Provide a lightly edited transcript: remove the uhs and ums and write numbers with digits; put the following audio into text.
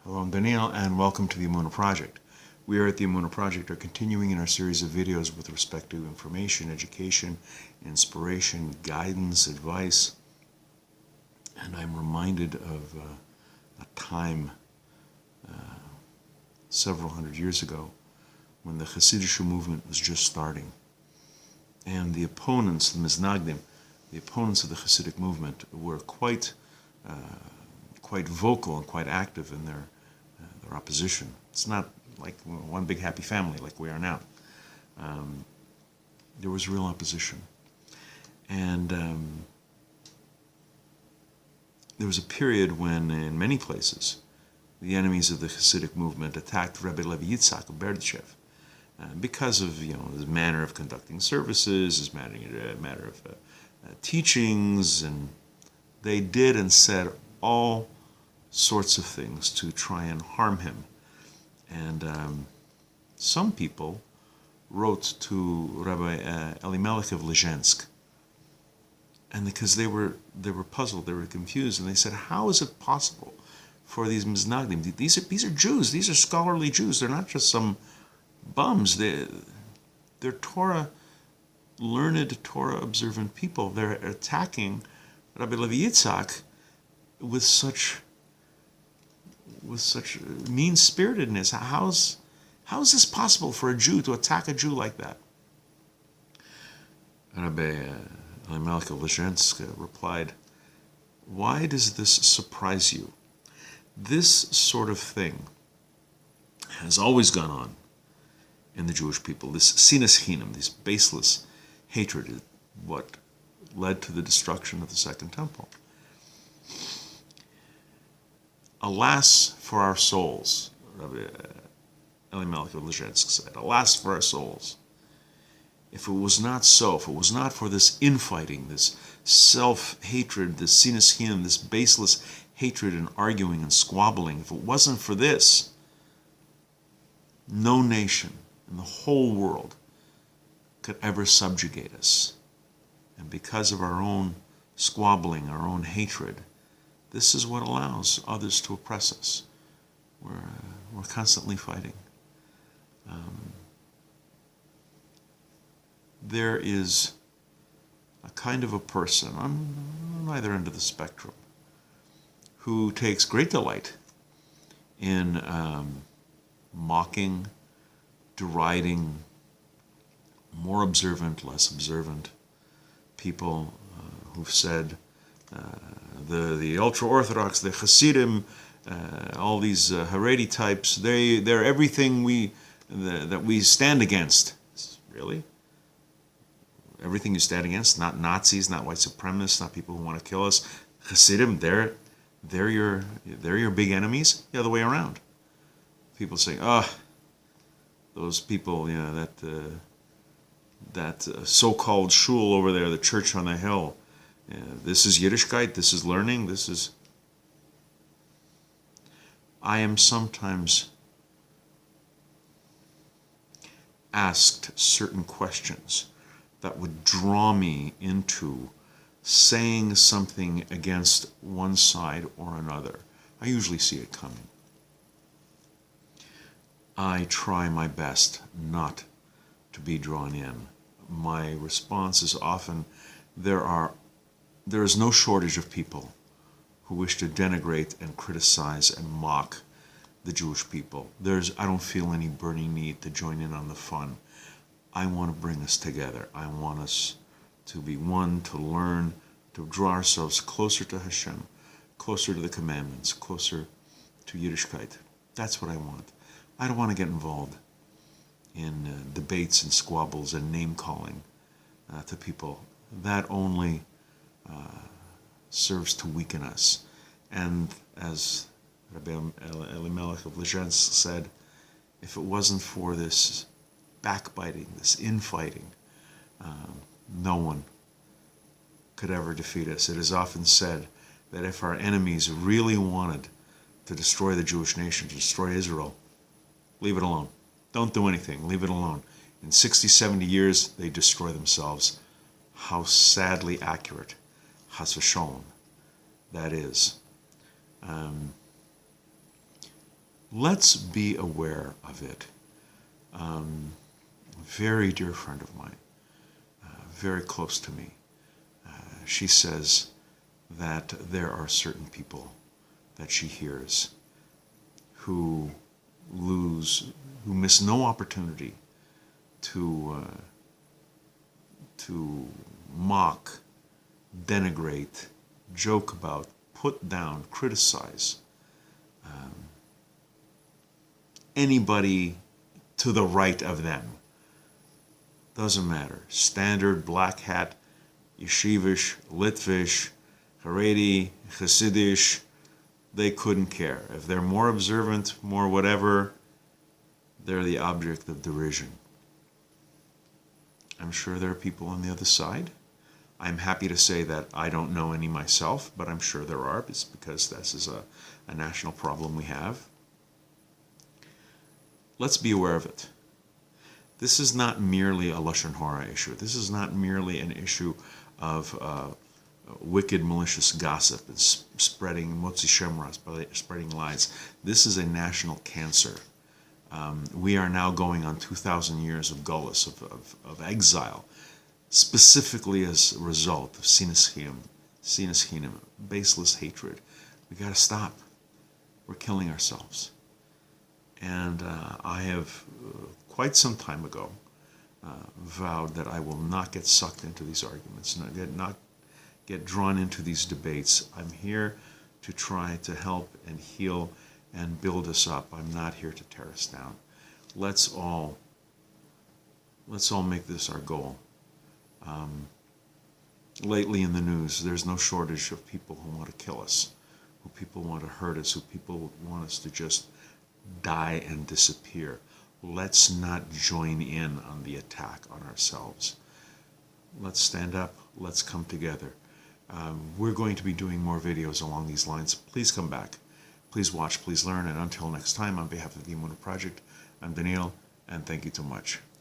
Hello, I'm Daniel, and welcome to the Emunah Project. We are at the Emunah Project are continuing in our series of videos with respect to information, education, inspiration, guidance, advice. And I'm reminded of a time several hundred years ago when the Hasidic movement was just starting. And the opponents, the Miznagdim, the opponents of the Hasidic movement were quite vocal and quite active in their opposition. It's not like one big happy family like we are now. There was real opposition. And there was a period when, in many places, the enemies of the Hasidic movement attacked Rabbi Levi Yitzhak of Berditchev because of his manner of conducting services, his matter of teachings, and they did and said all sorts of things to try and harm him. And some people wrote to Rabbi Elimelech of Lizhensk, and because they were puzzled, they were confused, and they said, how is it possible for these Miznagdim? These are Jews, these are scholarly Jews, they're not just some bums, they're learned Torah observant people. They're attacking Rabbi Levi Yitzhak with such mean-spiritedness. How is this possible for a Jew to attack a Jew like that? Rabbi Elimelech of Lizhensk replied, why does this surprise you? This sort of thing has always gone on in the Jewish people. This Sinas Chinam, this baseless hatred, is what led to the destruction of the Second Temple. Alas for our souls, Rabbi Elimelech of Lizhensk said, alas for our souls. If it was not so, if it was not for this infighting, this self-hatred, this Sinas Chinam, this baseless hatred and arguing and squabbling, if it wasn't for this, no nation in the whole world could ever subjugate us. And because of our own squabbling, our own hatred, this is what allows others to oppress us. We're constantly fighting. There is a kind of a person on either end of the spectrum who takes great delight in mocking, deriding more observant, less observant people who've said the ultra-Orthodox, the Hasidim, all these Haredi types, they're everything that we stand against. Really? Everything you stand against? Not Nazis, not white supremacists, not people who want to kill us. Hasidim, they're your big enemies? The other way around. People say, those people, that so-called shul over there, the church on the hill, this is Yiddishkeit, this is learning, this is... I am sometimes asked certain questions that would draw me into saying something against one side or another. I usually see it coming. I try my best not to be drawn in. My response is often, there is no shortage of people who wish to denigrate and criticize and mock the Jewish people. I don't feel any burning need to join in on the fun. I want to bring us together. I want us to be one, to learn, to draw ourselves closer to Hashem, closer to the commandments, closer to Yiddishkeit. That's what I want. I don't want to get involved in debates and squabbles and name-calling to people. That only serves to weaken us. And as Rabbi Elimelech of Lizhensk said, if it wasn't for this backbiting, this infighting, no one could ever defeat us. It is often said that if our enemies really wanted to destroy the Jewish nation, to destroy Israel, leave it alone. Don't do anything. Leave it alone. In 60, 70 years, they destroy themselves. How sadly accurate, chas v'sholom, that is. Let's be aware of it. A very dear friend of mine, very close to me, she says that there are certain people that she hears who miss no opportunity to mock, denigrate, joke about, put down, criticize anybody to the right of them. Doesn't matter. Standard, black hat, yeshivish, Litvish, Haredi, Hasidish, they couldn't care. If they're more observant, more whatever, they're the object of derision. I'm sure there are people on the other side. I'm happy to say that I don't know any myself, but I'm sure there are, because this is a national problem we have. Let's be aware of it. This is not merely a Lashon Hara issue. This is not merely an issue of wicked, malicious gossip and spreading motzi shemra, spreading lies. This is a national cancer. We are now going on 2,000 years of gullus, of exile, specifically as a result of Sinas Chinam, baseless hatred. We got to stop. We're killing ourselves. And I have, quite some time ago, vowed that I will not get sucked into these arguments, not get drawn into these debates. I'm here to try to help and heal and build us up. I'm not here to tear us down. Let's all make this our goal. Lately in the news, there's no shortage of people who want to kill us, who people want to hurt us, who people want us to just die and disappear. Let's not join in on the attack on ourselves. Let's stand up. Let's come together. We're going to be doing more videos along these lines. Please come back. Please watch, please learn, and until next time, on behalf of the Emunah Project, I'm Daniel, and thank you so much.